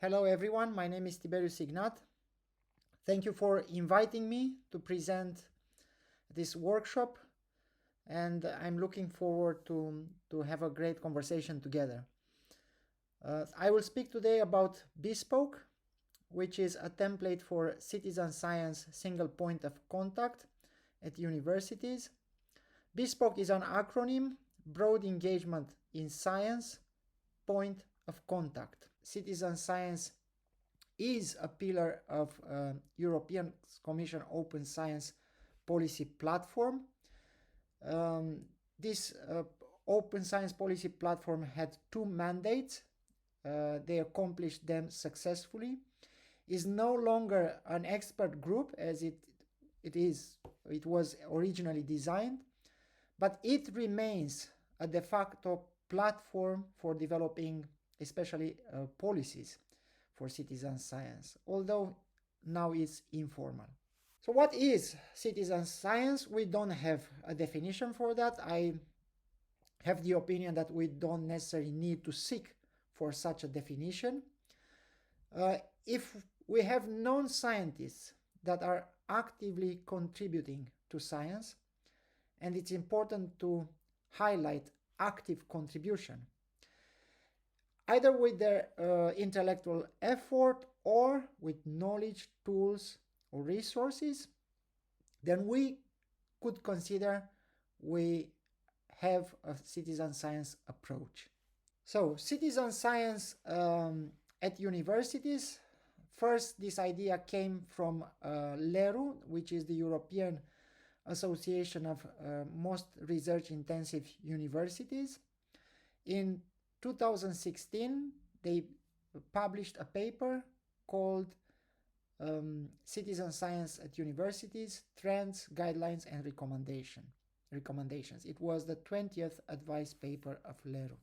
Hello everyone, my name is Tiberius Ignat. Thank you for inviting me to present this workshop, and I'm looking forward to have a great conversation together. I will speak today about BESPOC, which is a template for citizen science single point of contact at universities. BESPOC is an acronym, broad engagement in science, point of contact. Citizen science is a pillar of European Commission Open Science Policy Platform. This Open Science Policy Platform had two mandates. They accomplished them successfully. Is no longer an expert group as it was originally designed, but it remains a de facto platform for developing especially policies for citizen science, although now it's informal. So what is citizen science? We don't have a definition for that. I have the opinion that we don't necessarily need to seek for such a definition. If we have non-scientists that are actively contributing to science, and it's important to highlight active contribution, either with their intellectual effort or with knowledge, tools, or resources, then we could consider we have a citizen science approach. So, citizen science at universities. First, this idea came from LERU, which is the European Association of Most Research-Intensive Universities. In 2016, they published a paper called Citizen Science at Universities, Trends, Guidelines, and Recommendations. It was the 20th advice paper of LERU.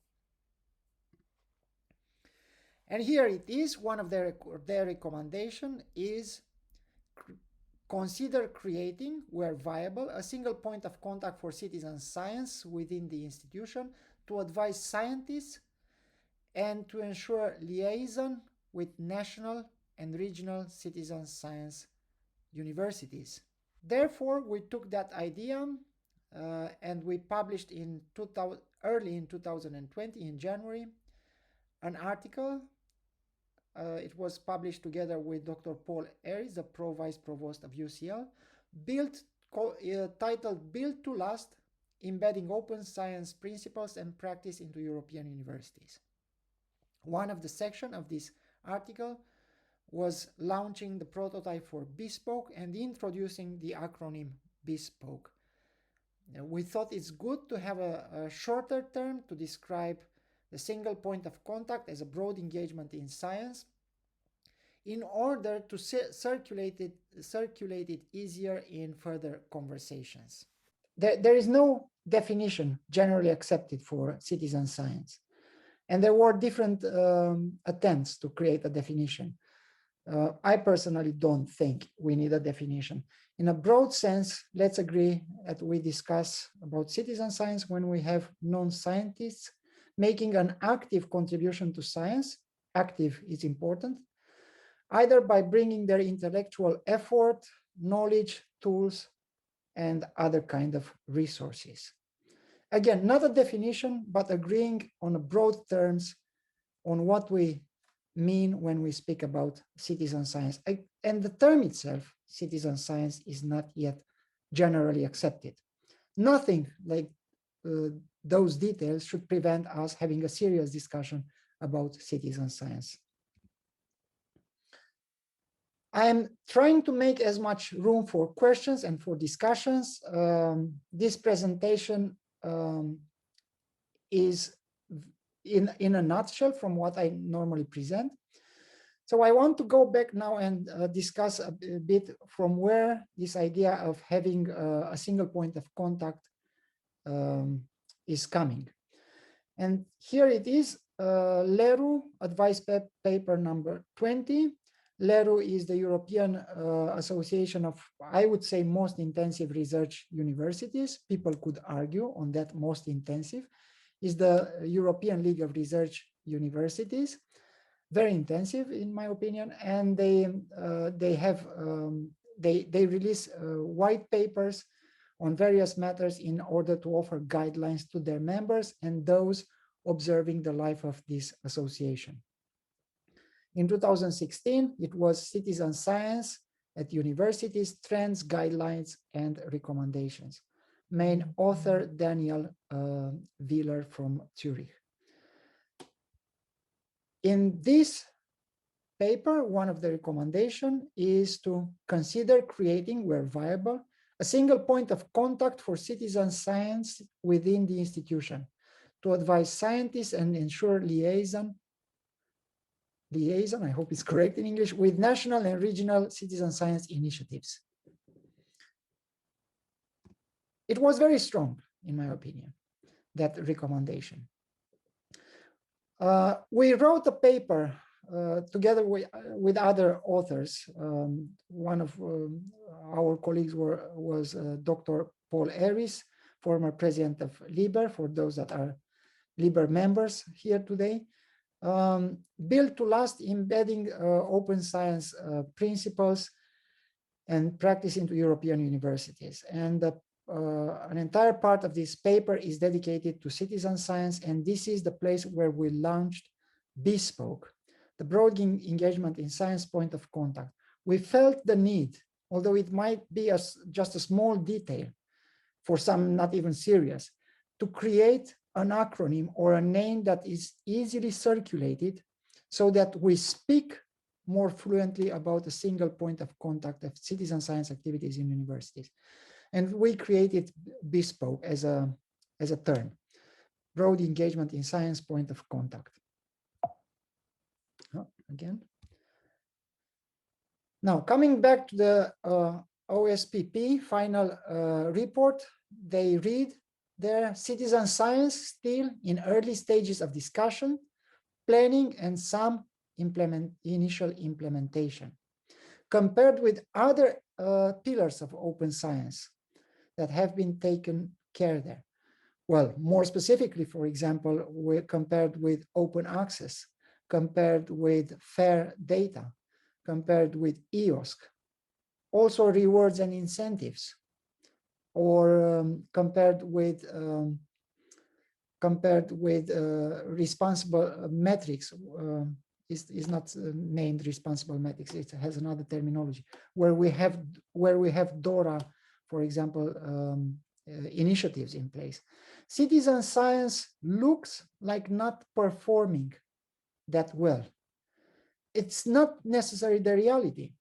And here it is, one of their recommendation is consider creating, where viable, a single point of contact for citizen science within the institution to advise scientists and to ensure liaison with national and regional citizen science universities. Therefore, we took that idea and we published early in 2020, in January, an article. It was published together with Dr. Paul Aries, the Vice Provost of UCL, titled Built to Last, Embedding Open Science Principles and Practice into European Universities. One of the sections of this article was launching the prototype for BESPOC and introducing the acronym BESPOC. We thought it's good to have a shorter term to describe the single point of contact as a broad engagement in science in order to circulate it easier in further conversations. There is no definition generally accepted for citizen science. And there were different attempts to create a definition. I personally don't think we need a definition. In a broad sense, let's agree that we discuss about citizen science when we have non-scientists making an active contribution to science. Active is important, either by bringing their intellectual effort, knowledge, tools, and other kind of resources. Again, not a definition, but agreeing on a broad terms on what we mean when we speak about citizen science. And the term itself, citizen science, is not yet generally accepted. Nothing like those details should prevent us having a serious discussion about citizen science. I'm trying to make as much room for questions and for discussions. This presentation is in a nutshell from what I normally present. So I want to go back now and discuss a bit from where this idea of having a single point of contact is coming. And here it is, LERU advice paper number 20. LERU is the European Association of, I would say, most intensive research universities. People could argue on that most intensive. Is the European League of Research Universities. very intensive in my opinion, and they release white papers on various matters in order to offer guidelines to their members and those observing the life of this association. In 2016, it was Citizen Science at Universities, Trends, Guidelines, and Recommendations. Main author, Daniel Wieler from Zurich. In this paper, one of the recommendations is to consider creating, where viable, a single point of contact for citizen science within the institution to advise scientists and ensure liaison, I hope it's correct in English, with national and regional citizen science initiatives. It was very strong, in my opinion, that recommendation. We wrote a paper together with other authors. One of our colleagues was Dr. Paul Harris, former president of LIBER, for those that are LIBER members here today. Built to last, embedding open science principles and practice into European universities. And an entire part of this paper is dedicated to citizen science, and this is the place where we launched BESPOC, the broad engagement in science point of contact. We felt the need, although it might be just a small detail, for some not even serious, to create an acronym or a name that is easily circulated so that we speak more fluently about a single point of contact of citizen science activities in universities. And we created BESPOC as a term, broad engagement in science point of contact. Oh, again. Now, coming back to the OSPP final report, they read their citizen science still in early stages of discussion, planning, and some initial implementation. Compared with other pillars of open science that have been taken care there. Well, more specifically, for example, we're compared with open access, compared with fair data, compared with EOSC, also rewards and incentives, or compared with responsible metrics. Is not named responsible metrics. It has another terminology where we have DORA, for example, initiatives in place. Citizen science looks like not performing that well. It's not necessarily the reality,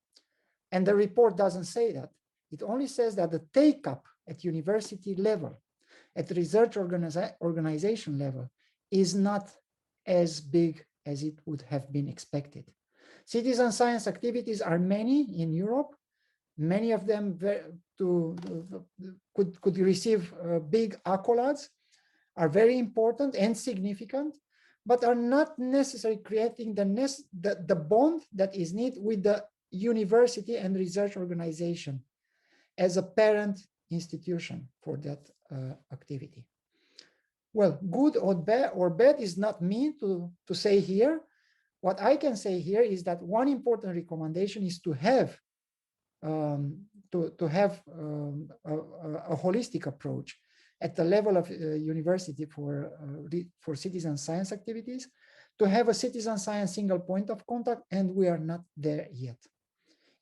and the report doesn't say that. It only says that the take-up at university level, at research organization level, is not as big as it would have been expected. Citizen science activities are many in Europe. Many of them could receive big accolades, are very important and significant, but are not necessarily creating the bond that is needed with the university and research organization as a parent institution for that activity. Well, good or bad is not me to say here. What I can say here is that one important recommendation is to have a holistic approach at the level of university for citizen science activities, to have a citizen science single point of contact, and we are not there yet.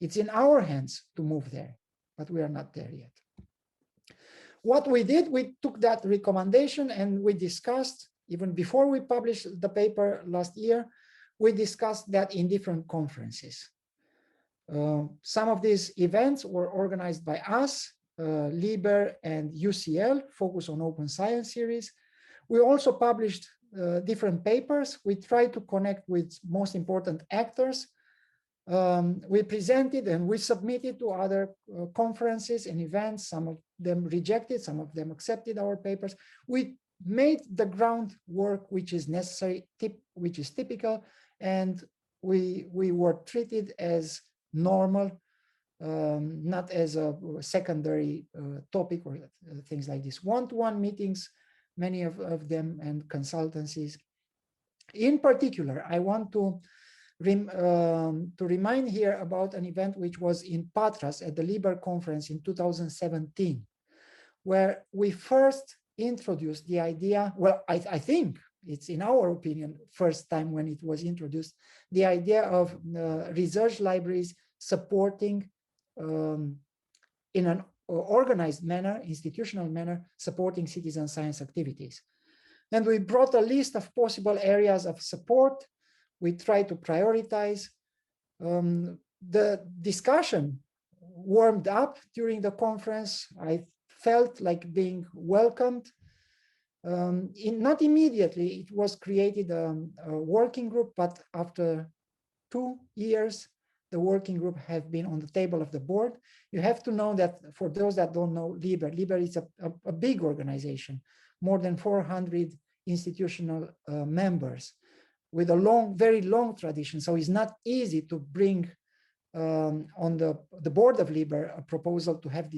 It's in our hands to move there, but we are not there yet. What we did, we took that recommendation and we discussed, even before we published the paper last year, we discussed that in different conferences. Some of these events were organized by us, LIBER and UCL, Focus on Open Science series. We also published different papers. We tried to connect with most important actors. We presented and we submitted to other conferences and events. Some of them rejected, some of them accepted our papers. We made the groundwork which is necessary, which is typical, and we were treated as normal, not as a secondary topic or things like this. One-to-one meetings, many of them, and consultancies. In particular, I want to To remind here about an event which was in Patras at the LIBER conference in 2017, where we first introduced the idea, well, I think it's, in our opinion, first time when it was introduced, the idea of research libraries supporting in an organized manner, institutional manner, supporting citizen science activities. And we brought a list of possible areas of support. We tried to prioritize. The discussion warmed up during the conference. I felt like being welcomed. Not immediately, it was created a working group, but after 2 years, the working group have been on the table of the board. You have to know that, for those that don't know LIBER is a big organization, more than 400 institutional members with a very long tradition. So it's not easy to bring on the board of LIBER a proposal to have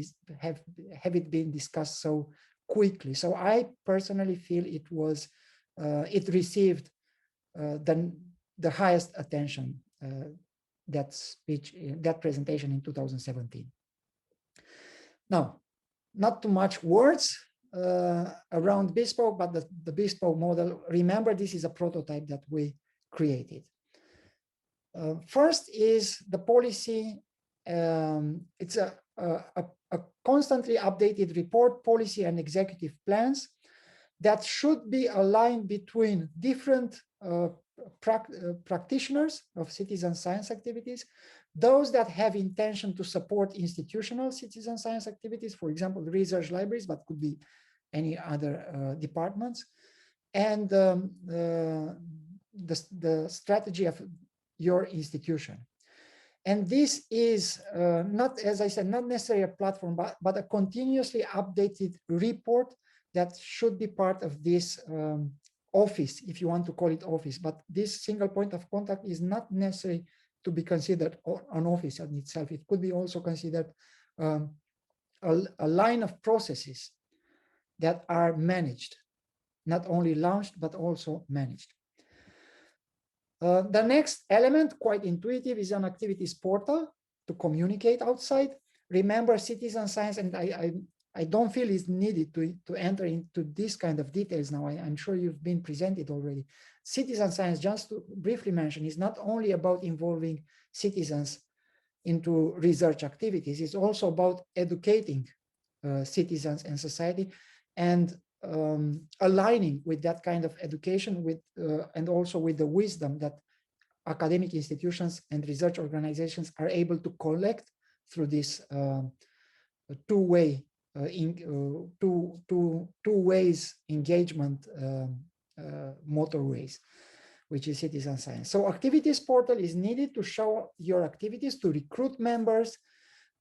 it been discussed so quickly. So I personally feel it received the highest attention, that presentation in 2017. Now, not too much words around BESPOC, but the BESPOC model, remember, this is a prototype that we created. First is the policy. It's a constantly updated report, policy, and executive plans that should be aligned between different practitioners of citizen science activities, those that have intention to support institutional citizen science activities, for example, research libraries, but could be any other departments, and the strategy of your institution. And this is not, as I said, not necessarily a platform, but a continuously updated report that should be part of this office, if you want to call it office. But this single point of contact is not necessary to be considered an office in itself. It could be also considered a line of processes that are managed, not only launched, but also managed. The next element, quite intuitive, is an activities portal to communicate outside. Remember, citizen science, and I don't feel it's needed to enter into this kind of details now. I'm sure you've been presented already. Citizen science, just to briefly mention, is not only about involving citizens into research activities, it's also about educating citizens and society, and aligning with that kind of education with and also with the wisdom that academic institutions and research organizations are able to collect through this two-way engagement motorways, which is citizen science. So activities portal is needed to show your activities, to recruit members,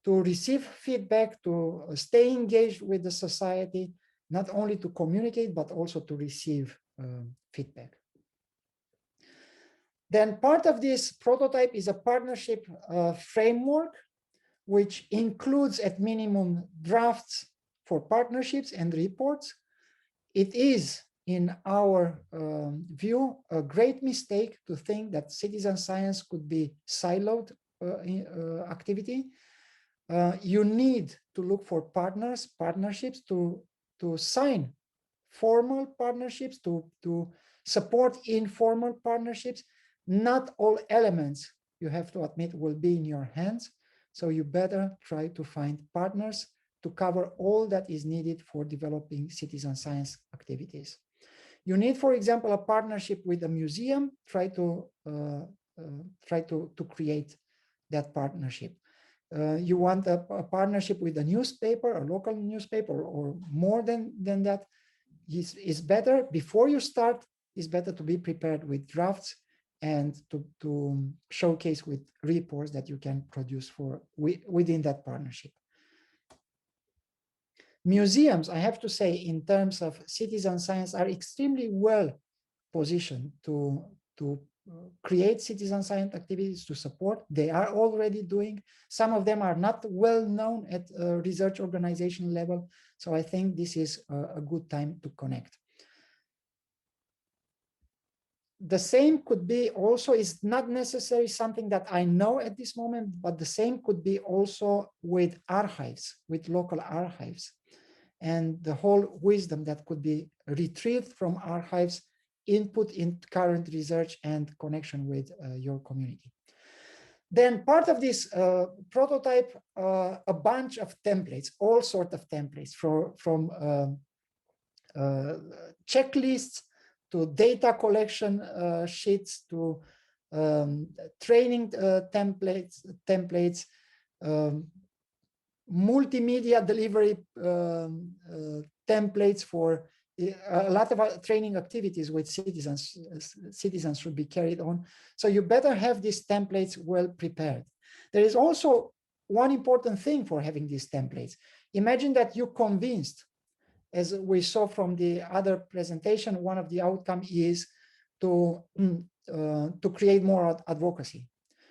to receive feedback, to stay engaged with the society, not only to communicate, but also to receive feedback. Then part of this prototype is a partnership framework, which includes at minimum drafts for partnerships and reports. It is, in our view, a great mistake to think that citizen science could be siloed activity. You need to look for partnerships to sign formal partnerships, to support informal partnerships. Not all elements, you have to admit, will be in your hands. So you better try to find partners to cover all that is needed for developing citizen science activities. You need, for example, a partnership with a museum. Try to create that partnership. You want a partnership with a newspaper, a local newspaper, or more than that. Is better, before you start, it's better to be prepared with drafts and to showcase with reports that you can produce within that partnership. Museums, I have to say, in terms of citizen science, are extremely well positioned to create citizen science activities, to support. They are already doing. Some of them are not well known at research organization level. So I think this is a good time to connect. the same could be also, is not necessarily something that I know at this moment, but the same could be also with archives, with local archives, and the whole wisdom that could be retrieved from archives, input in current research and connection with your community. Then part of this prototype, a bunch of templates, all sorts of templates from checklists to data collection sheets to training templates, multimedia delivery templates for a lot of training activities with citizens. Citizens should be carried on. So you better have these templates well prepared. There is also one important thing for having these templates. Imagine that you convinced, as we saw from the other presentation, one of the outcomes is to create more advocacy.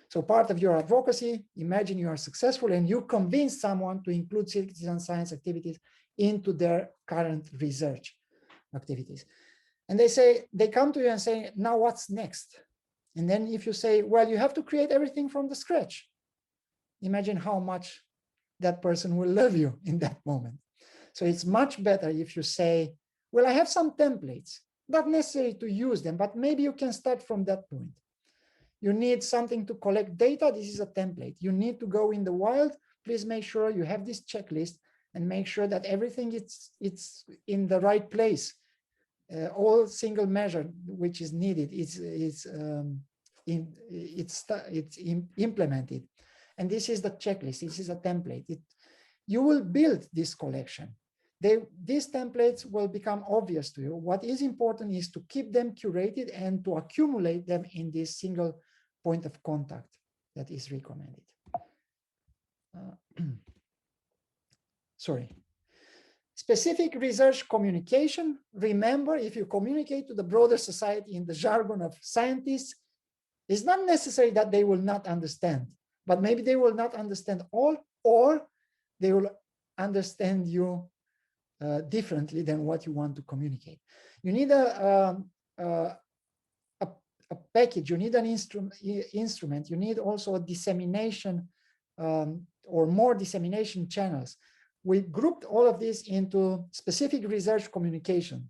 So part of your advocacy, imagine you are successful and you convince someone to include citizen science activities into their current research activities. And they come to you and say, now what's next? And then if you say, well, you have to create everything from the scratch, imagine how much that person will love you in that moment. So it's much better if you say, well, I have some templates, not necessary to use them, but maybe you can start from that point. You need something to collect data. This is a template. You need to go in the wild. Please make sure you have this checklist and make sure that everything it's in the right place. All single measure which is needed is implemented. And this is the checklist. This is a template. You will build this collection. These templates will become obvious to you. What is important is to keep them curated and to accumulate them in this single point of contact that is recommended. Sorry. Specific research communication. Remember, if you communicate to the broader society in the jargon of scientists, it's not necessary that they will not understand, but maybe they will not understand all, or they will understand you differently than what you want to communicate. You need a package, you need an instrument, you need also a dissemination or more dissemination channels. We grouped all of this into specific research communication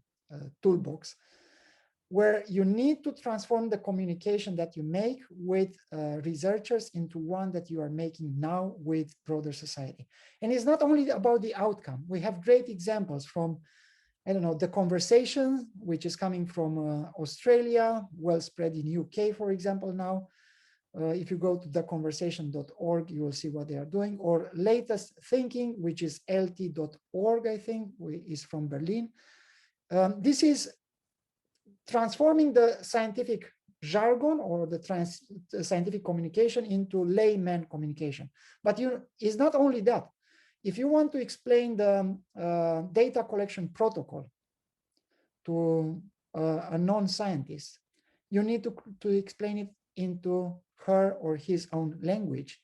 toolbox, where you need to transform the communication that you make with researchers into one that you are making now with broader society. And it's not only about the outcome. We have great examples from, I don't know, the conversation, which is coming from Australia, well spread in UK, for example, now. If you go to theconversation.org, you will see what they are doing. Or latest thinking, which is lt.org, I think, is from Berlin. This is transforming the scientific jargon or the scientific communication into layman communication. But it's not only that. If you want to explain the data collection protocol to a non-scientist, you need to explain it into her or his own language.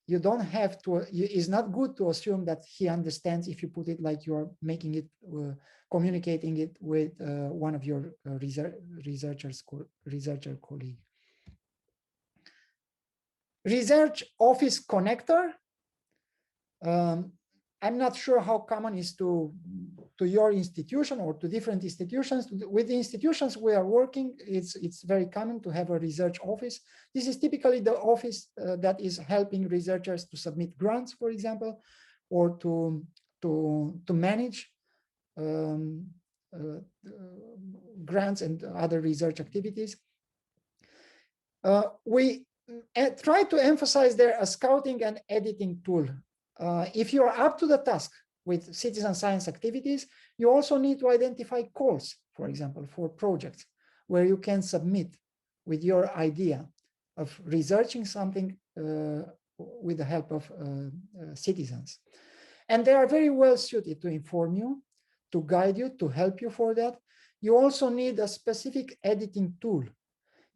You don't have to, it's not good to assume that he understands if you put it like you're making it, communicating it with one of your researcher colleague. Research office connector. I'm not sure how common is to your institution or to different institutions. With the institutions we are working, it's very common to have a research office. This is typically the office that is helping researchers to submit grants, for example, or to manage grants and other research activities. We try to emphasize there a scouting and editing tool. If you are up to the task with citizen science activities, you also need to identify calls, for example, for projects where you can submit with your idea of researching something with the help of citizens. And they are very well suited to inform you, to guide you, to help you for that. You also need a specific editing tool.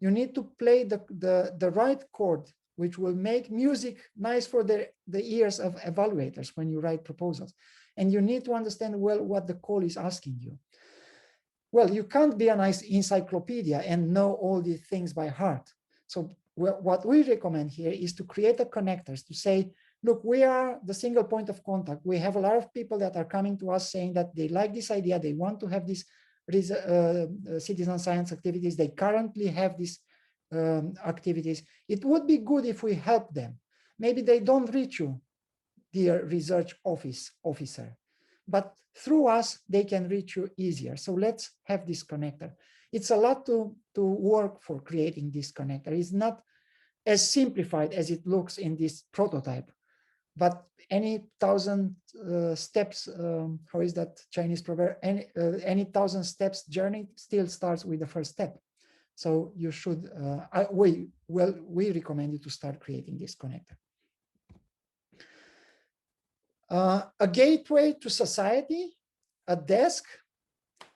You need to play the right chord, which will make music nice for the ears of evaluators when you write proposals. And you need to understand well what the call is asking you. well, you can't be a nice encyclopedia and know all these things by heart. So what we recommend here is to create a connectors to say, look, we are the single point of contact. We have a lot of people that are coming to us saying that they like this idea. They want to have these citizen science activities. They currently have these activities. It would be good if we help them. Maybe they don't reach you, dear research officer, but through us, they can reach you easier. So let's have this connector. It's a lot to work for creating this connector. It's not as simplified as it looks in this prototype, but any 1,000 steps, how is that Chinese proverb? Any 1,000 steps journey still starts with the first step. So you should, we recommend you to start creating this connector. A gateway to society, a desk,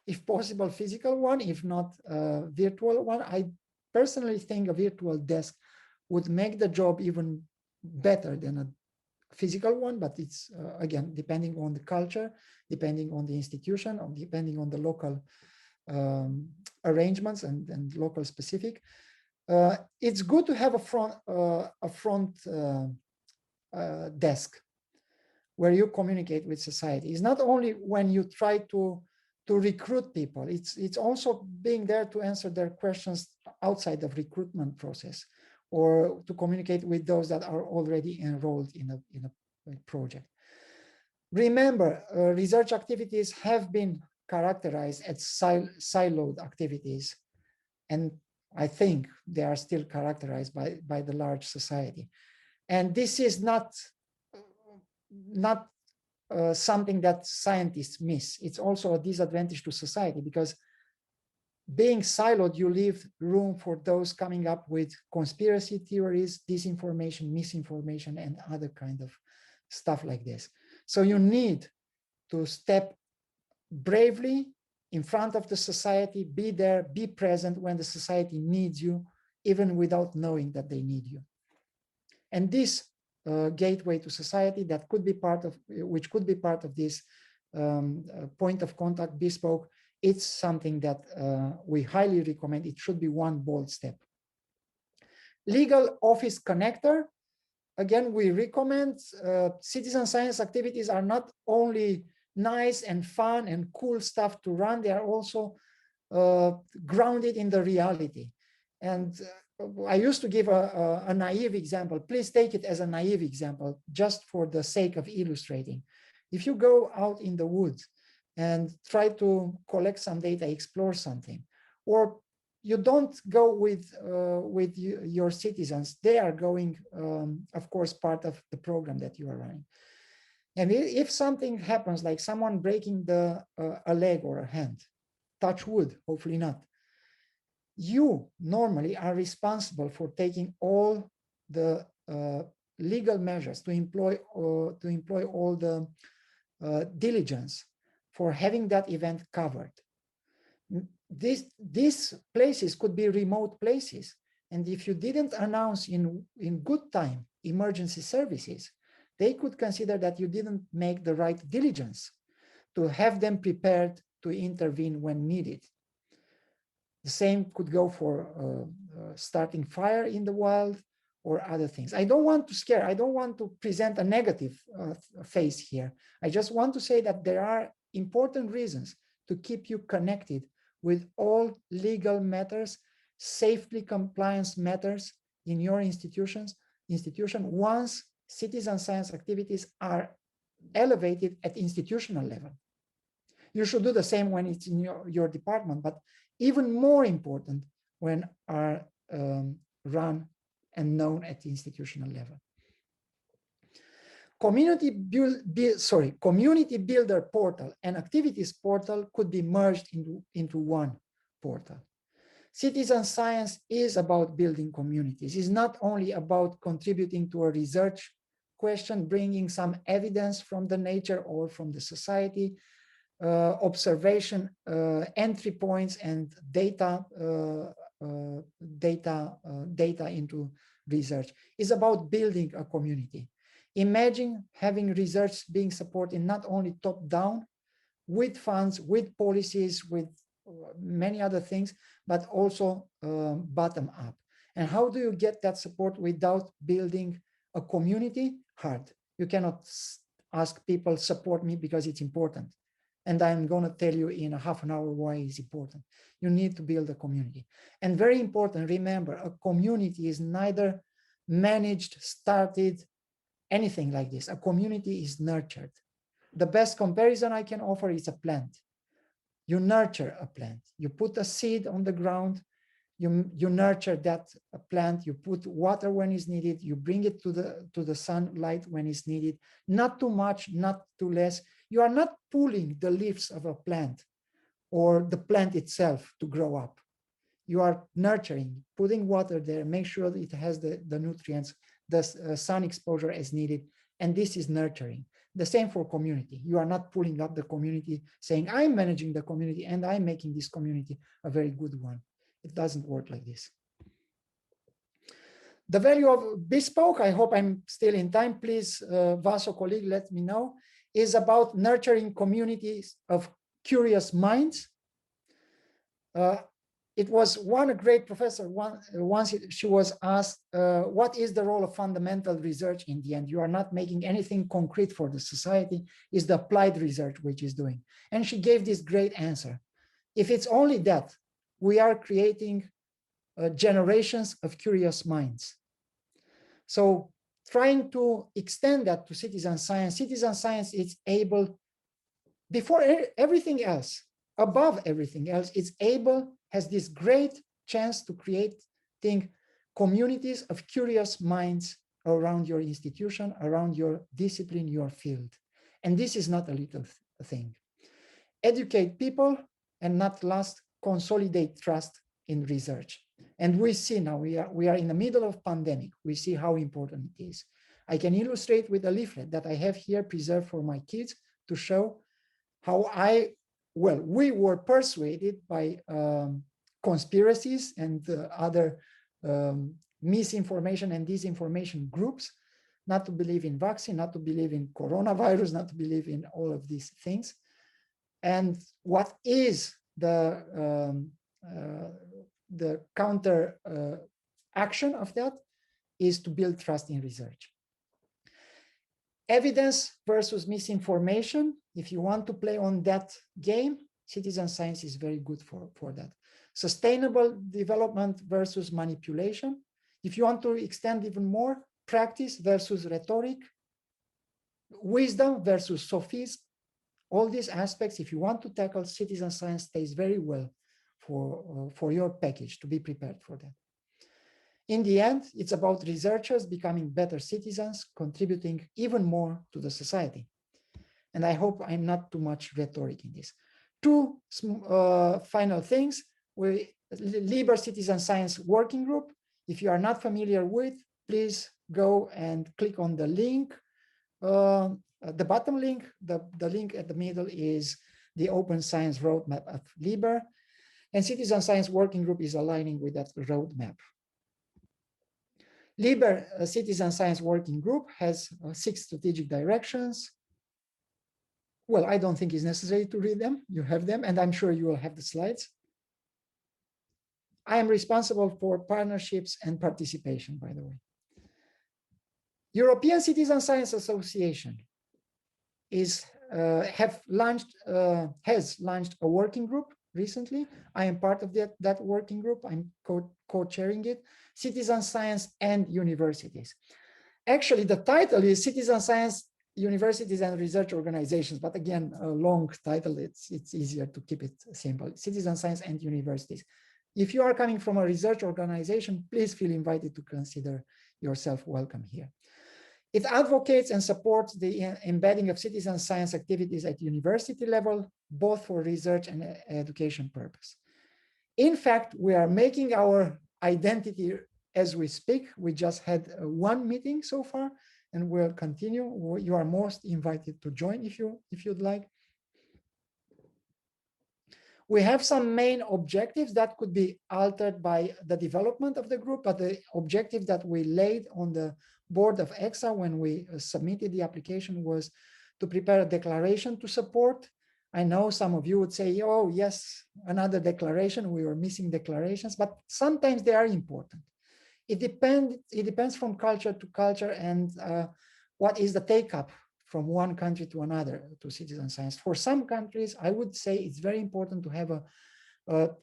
if possible, physical one, if not a virtual one. I personally think a virtual desk would make the job even better than a physical one, but it's, again, depending on the culture, depending on the institution, or depending on the local arrangements and local specific. It's good to have a front desk where you communicate with society. It's not only when you try to recruit people, it's also being there to answer their questions outside of recruitment process, or to communicate with those that are already enrolled in a project. Remember, research activities have been characterized as siloed activities, and I think they are still characterized by the large society. And this is not something that scientists miss. It's also a disadvantage to society, because being siloed, you leave room for those coming up with conspiracy theories, disinformation, misinformation, and other kind of stuff like this. So you need to step bravely in front of the society, be there, be present when the society needs you, even without knowing that they need you. And this gateway to society that could be part of, which could be part of this point of contact bespoke, it's something that we highly recommend. It should be one bold step. Legal office connector. Again, we recommend citizen science activities are not only nice and fun and cool stuff to run, they are also grounded in the reality. And I used to give a naive example. Please take it as a naive example, just for the sake of illustrating. If you go out in the woods and try to collect some data, explore something, or you don't go with your citizens, they are going, of course, part of the program that you are running. And if something happens, like someone breaking a leg or a hand, touch wood, hopefully not, you normally are responsible for taking all the legal measures to employ all the diligence for having that event covered. These places could be remote places, and if you didn't announce in good time emergency services, they could consider that you didn't make the right diligence to have them prepared to intervene when needed. The same could go for starting fire in the wild or other things. I don't want to scare, I don't want to present a negative face here. I just want to say that there are important reasons to keep you connected with all legal matters, safety compliance matters in your institution once citizen science activities are elevated at institutional level. You should do the same when it's in your department, but even more important when are run and known at the institutional level. Community builder portal and activities portal could be merged into one portal. Citizen science is about building communities. It's not only about contributing to a research question, bringing some evidence from the nature or from the society, observation, entry points, and data into research. It's about building a community. Imagine having research being supported not only top down, with funds, with policies, with many other things, but also bottom up. And how do you get that support without building a community? Hard. You cannot ask people support me because it's important. And I'm going to tell you in a half an hour why it's important. You need to build a community. And very important, remember, a community is neither managed, started, anything like this. A community is nurtured. The best comparison I can offer is a plant. You nurture a plant. You put a seed on the ground, you nurture that plant, you put water when it's needed, you bring it to the sunlight when it's needed, not too much, not too less. You are not pulling the leaves of a plant or the plant itself to grow up. You are nurturing, putting water there, make sure that it has the nutrients, the sun exposure as needed, and this is nurturing. The same for community. You are not pulling up the community saying, I'm managing the community and I'm making this community a very good one. It doesn't work like this. The value of BESPOC, I hope I'm still in time, please, Vaso colleague, let me know, is about nurturing communities of curious minds. It was one great professor, once she was asked, what is the role of fundamental research in the end? You are not making anything concrete for the society, is the applied research which is doing. And she gave this great answer. If it's only that, we are creating generations of curious minds. So trying to extend that to citizen science is able, before everything else, above everything else, it's able, has this great chance to create communities of curious minds around your institution, around your discipline, your field. And this is not a little thing. Educate people, and not last, consolidate trust in research. And we see now, we are in the middle of pandemic. We see how important it is. I can illustrate with a leaflet that I have here preserved for my kids to show how we were persuaded by conspiracies and other misinformation and disinformation groups not to believe in vaccine, not to believe in coronavirus, not to believe in all of these things. And what is the counter action of that is to build trust in research. Evidence versus misinformation. If you want to play on that game, citizen science is very good for that. Sustainable development versus manipulation. If you want to extend even more, practice versus rhetoric. Wisdom versus sophism. All these aspects, if you want to tackle citizen science, stays very well for your package, to be prepared for that. In the end, it's about researchers becoming better citizens, contributing even more to the society. And I hope I'm not too much rhetoric in this. Two final things. LERU Citizen Science Working Group. If you are not familiar with, please go and click on the link. The bottom link, the link at the middle is the Open Science Roadmap of LERU. And Citizen Science Working Group is aligning with that roadmap. LERU Citizen Science Working Group has 6 strategic directions. Well, I don't think it's necessary to read them. You have them, and I'm sure you will have the slides. I am responsible for partnerships and participation, by the way. European Citizen Science Association has launched a working group recently. I am part of that working group. I'm co-chairing it. Citizen Science and Universities. Actually, the title is Citizen Science, Universities and Research Organizations, but again, a long title, it's easier to keep it simple. Citizen Science and Universities. If you are coming from a research organization, please feel invited to consider yourself welcome here. It advocates and supports the embedding of citizen science activities at university level, both for research and education purpose. In fact, we are making our identity as we speak. We just had one meeting so far, and we'll continue. You are most invited to join if you'd like. We have some main objectives that could be altered by the development of the group, but the objective that we laid on the board of EXA when we submitted the application was to prepare a declaration to support I know some of you would say, oh, yes, another declaration. We were missing declarations, but sometimes they are important. It depends from culture to culture and what is the take-up from one country to another to citizen science. For some countries, I would say it's very important to have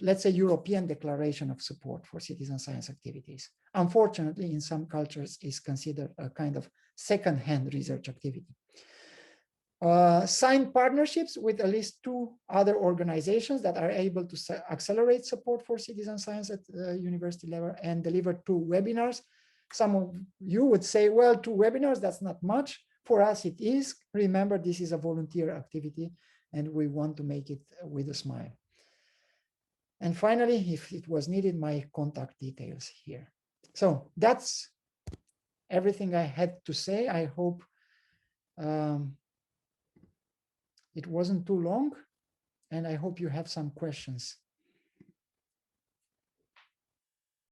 let's say, European declaration of support for citizen science activities. Unfortunately, in some cultures, is considered a kind of second-hand research activity. Sign partnerships with at least 2 other organizations that are able to accelerate support for citizen science at university level, and deliver 2 webinars. Some of you would say, well, 2 webinars, that's not much. For us, it is. Remember, this is a volunteer activity, and we want to make it with a smile. And finally, if it was needed, my contact details here. So that's everything I had to say. I hope it wasn't too long, and I hope you have some questions